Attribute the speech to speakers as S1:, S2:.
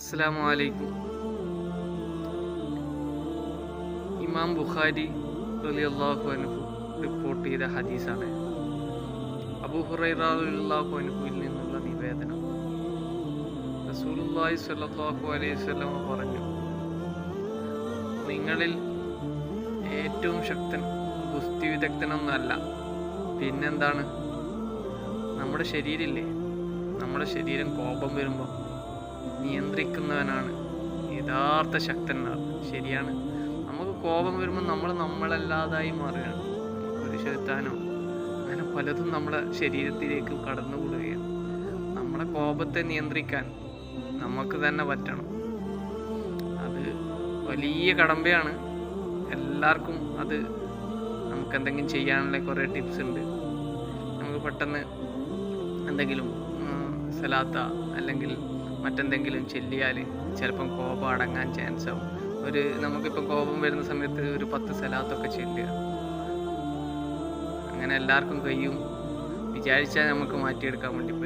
S1: അസ്സലാമു അലൈക്കും. ഇമാം ബുഖാരി റളിയല്ലാഹു അൻഹു റിപ്പോർട്ട് ചെയ്ത ഹദീസാണ്. അബൂ ഹുറൈറ റളിയല്ലാഹു അൻഹുവിൽ നിന്നുള്ള നിവേദനം. റസൂലുള്ളാഹി സ്വല്ലല്ലാഹു അലൈഹി വസല്ലം പറഞ്ഞു, നിങ്ങളിൽ ഏറ്റവും ശക്തൻ ഗുസ്തി വിദഗ്ധനൊന്നല്ല, പിന്നെന്താണ്? നമ്മുടെ ശരീരമില്ലേ, നമ്മുടെ ശരീരം കോപം വരുമ്പോൾ നിയന്ത്രിക്കുന്നവനാണ് യഥാർത്ഥ ശക്തൻ. ശരിയാണ്, നമുക്ക് കോപം വരുമ്പോൾ നമ്മളല്ലാതായി മാറുകയാണ്. ഒരു ശൈത്താനോ അങ്ങനെ പലതും നമ്മുടെ ശരീരത്തിലേക്ക് കടന്നുകൂടുകയാണ്. നമ്മളെ കോപത്തെ നിയന്ത്രിക്കാൻ നമുക്ക് തന്നെ പറ്റണം. അത് വലിയ കടമ്പയാണ്. എല്ലാവർക്കും അത് നമുക്ക് എന്തെങ്കിലും ചെയ്യാനുള്ള കുറേ ടിപ്സ് ഉണ്ട്. നമുക്ക് പെട്ടെന്ന് എന്തെങ്കിലും സലാത്ത അല്ലെങ്കിൽ മറ്റെന്തെങ്കിലും ചെല്ലിയാൽ ചിലപ്പം കോപം അടങ്ങാൻ ചാൻസ് ആവും. നമുക്കിപ്പോൾ കോപം വരുന്ന സമയത്ത് ഒരു 10 സലാത്തൊക്കെ ചെല്ലുക, അങ്ങനെ എല്ലാവർക്കും കഴിയും. വിചാരിച്ചാൽ നമുക്ക് മാറ്റിയെടുക്കാൻ വേണ്ടി പറ്റും.